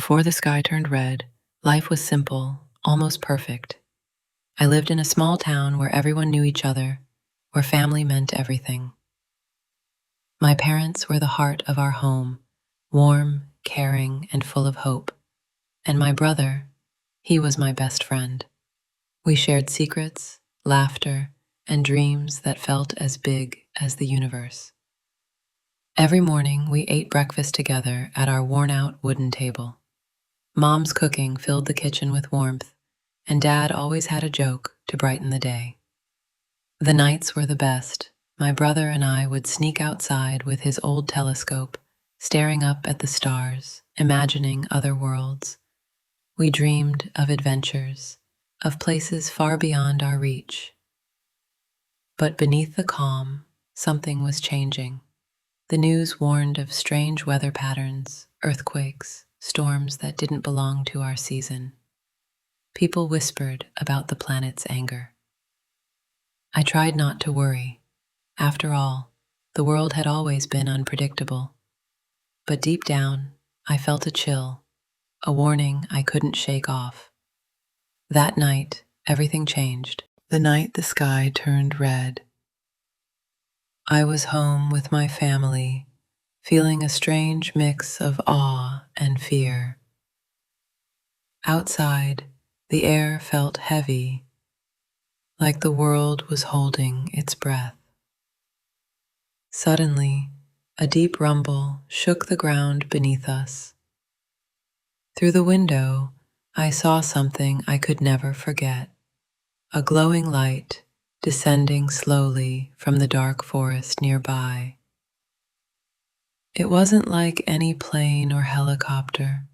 Before the sky turned red, life was simple, almost perfect. I lived in a small town where everyone knew each other, where family meant everything. My parents were the heart of our home, warm, caring, and full of hope. And my brother, he was my best friend. We shared secrets, laughter, and dreams that felt as big as the universe. Every morning, we ate breakfast together at our worn-out wooden table. Mom's cooking filled the kitchen with warmth, and Dad always had a joke to brighten the day. The nights were the best. My brother and I would sneak outside with his old telescope, staring up at the stars, imagining other worlds. We dreamed of adventures, of places far beyond our reach. But beneath the calm, something was changing. The news warned of strange weather patterns, earthquakes, storms that didn't belong to our season. People whispered about the planet's anger. I tried not to worry. After all, the world had always been unpredictable. But deep down, I felt a chill, a warning I couldn't shake off. That night, everything changed. The night the sky turned red. I was home with my family, feeling a strange mix of awe and fear. Outside, the air felt heavy, like the world was holding its breath. Suddenly, a deep rumble shook the ground beneath us. Through the window, I saw something I could never forget, a glowing light descending slowly from the dark forest nearby. It wasn't like any plane or helicopter.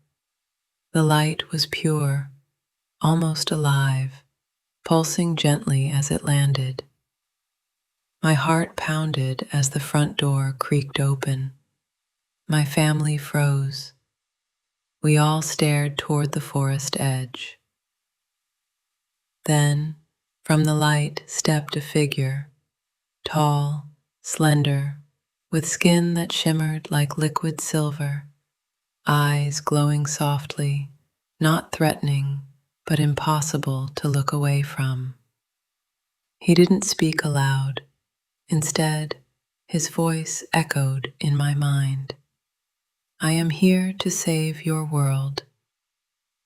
The light was pure, almost alive, pulsing gently as it landed. My heart pounded as the front door creaked open. My family froze. We all stared toward the forest edge. Then, from the light stepped a figure, tall, slender, with skin that shimmered like liquid silver, eyes glowing softly, not threatening, but impossible to look away from. He didn't speak aloud. Instead, his voice echoed in my mind. I am here to save your world,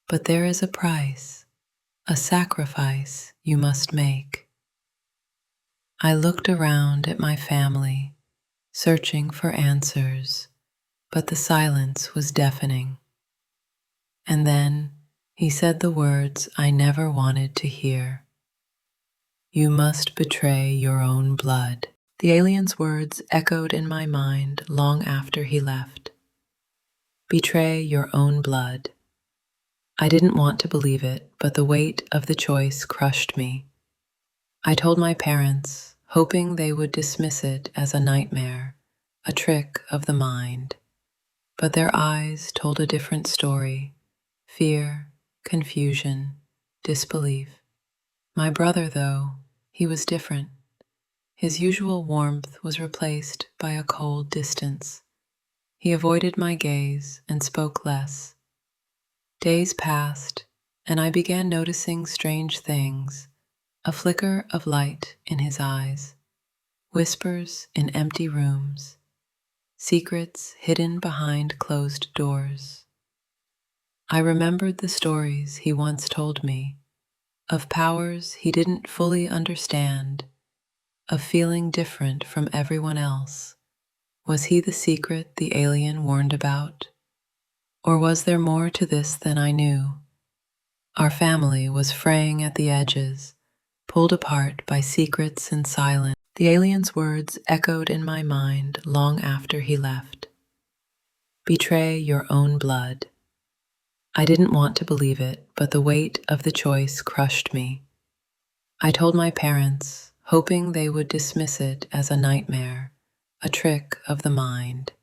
but there is a price, a sacrifice you must make. I looked around at my family, searching for answers, but the silence was deafening. And then he said the words I never wanted to hear. You must betray your own blood. The alien's words echoed in my mind long after he left. Betray your own blood. I didn't want to believe it, but the weight of the choice crushed me. I told my parents, hoping they would dismiss it as a nightmare, a trick of the mind. But their eyes told a different story: fear, confusion, disbelief. My brother, though, he was different. His usual warmth was replaced by a cold distance. He avoided my gaze and spoke less. Days passed, and I began noticing strange things: a flicker of light in his eyes, whispers in empty rooms, secrets hidden behind closed doors. I remembered the stories he once told me, of powers he didn't fully understand, of feeling different from everyone else. Was he the secret the alien warned about? Or was there more to this than I knew? Our family was fraying at the edges, pulled apart by secrets and silence. The alien's words echoed in my mind long after he left. Betray your own blood. I didn't want to believe it, but the weight of the choice crushed me. I told my parents, hoping they would dismiss it as a nightmare, a trick of the mind.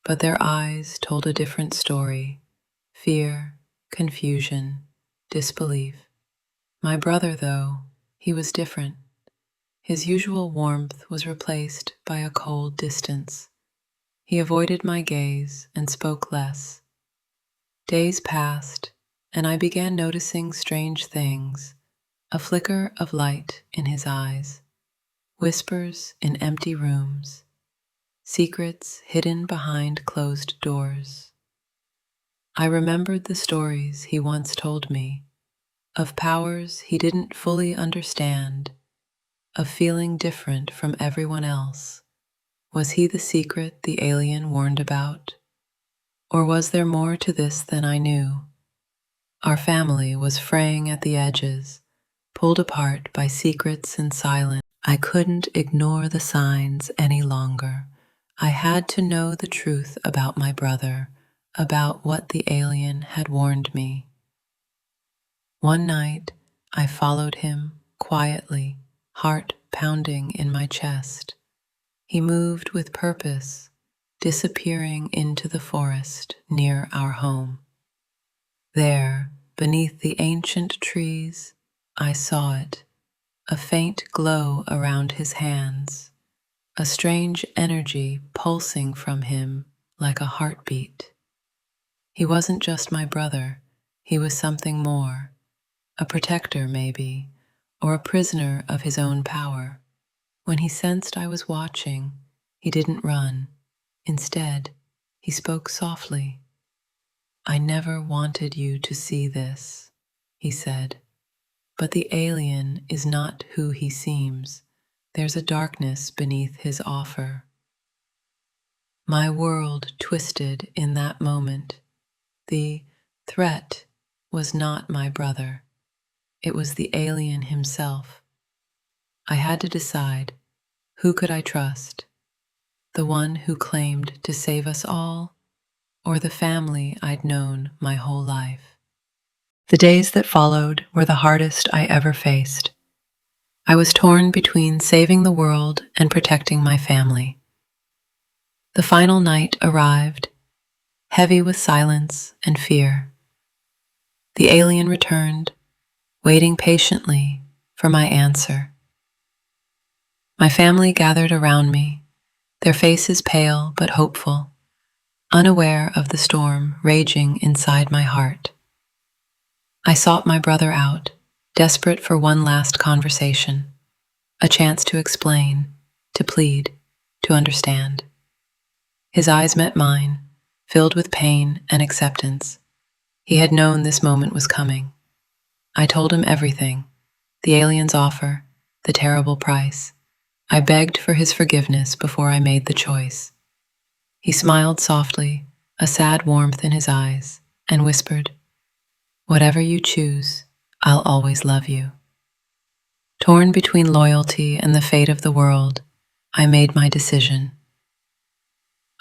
But their eyes told a different story: fear, confusion, disbelief. My brother, though, he was different. His usual warmth was replaced by a cold distance. He avoided my gaze and spoke less. Days passed, and I began noticing strange things: a flicker of light in his eyes, whispers in empty rooms, secrets hidden behind closed doors. I remembered the stories he once told me of powers he didn't fully understand, of feeling different from everyone else. Was he the secret the alien warned about? Or was there more to this than I knew? Our family was fraying at the edges, pulled apart by secrets and silence. I couldn't ignore the signs any longer. I had to know the truth about my brother, about what the alien had warned me. One night, I followed him quietly, heart pounding in my chest. He moved with purpose, disappearing into the forest near our home. There, beneath the ancient trees, I saw it, a faint glow around his hands, a strange energy pulsing from him like a heartbeat. He wasn't just my brother, he was something more, a protector maybe, or a prisoner of his own power. When he sensed I was watching, he didn't run. Instead, he spoke softly. "I never wanted you to see this," he said. "But the alien is not who he seems. There's a darkness beneath his offer." My world twisted in that moment. The threat was not my brother. It was the alien himself. I had to decide, who could I trust? The one who claimed to save us all, or the family I'd known my whole life? The days that followed were the hardest I ever faced. I was torn between saving the world and protecting my family. The final night arrived, heavy with silence and fear. The alien returned, waiting patiently for my answer. My family gathered around me, their faces pale but hopeful, unaware of the storm raging inside my heart. I sought my brother out, desperate for one last conversation, a chance to explain, to plead, to understand. His eyes met mine, filled with pain and acceptance. He had known this moment was coming. I told him everything: the alien's offer, the terrible price. I begged for his forgiveness before I made the choice. He smiled softly, a sad warmth in his eyes, and whispered, "Whatever you choose, I'll always love you." Torn between loyalty and the fate of the world, I made my decision.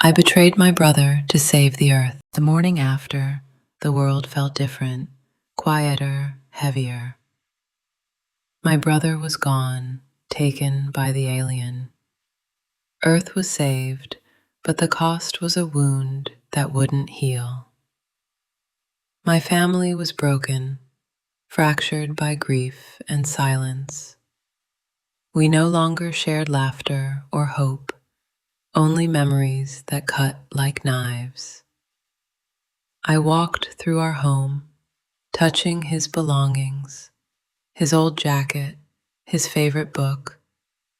I betrayed my brother to save the earth. The morning after, the world felt different, quieter, heavier. My brother was gone, taken by the alien. Earth was saved, but the cost was a wound that wouldn't heal. My family was broken, fractured by grief and silence. We no longer shared laughter or hope, only memories that cut like knives. I walked through our home, touching his belongings, his old jacket, his favorite book,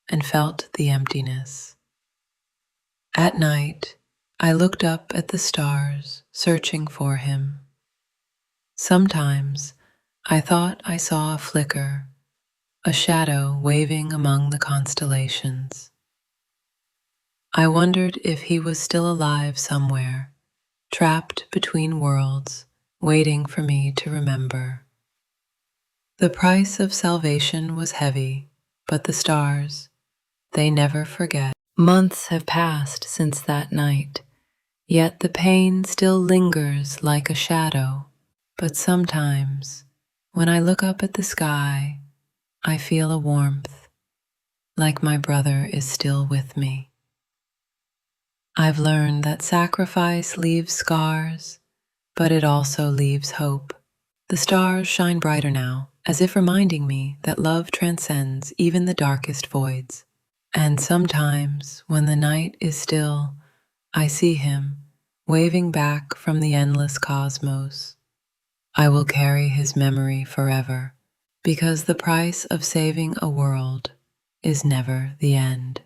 and felt the emptiness. At night, I looked up at the stars, searching for him. Sometimes I thought I saw a flicker, a shadow waving among the constellations. I wondered if he was still alive somewhere, trapped between worlds, waiting for me to remember. The price of salvation was heavy, but the stars, they never forget. Months have passed since that night, yet the pain still lingers like a shadow. But sometimes, when I look up at the sky, I feel a warmth, like my brother is still with me. I've learned that sacrifice leaves scars, but it also leaves hope. The stars shine brighter now, as if reminding me that love transcends even the darkest voids. And sometimes, when the night is still, I see him, waving back from the endless cosmos. I will carry his memory forever, because the price of saving a world is never the end.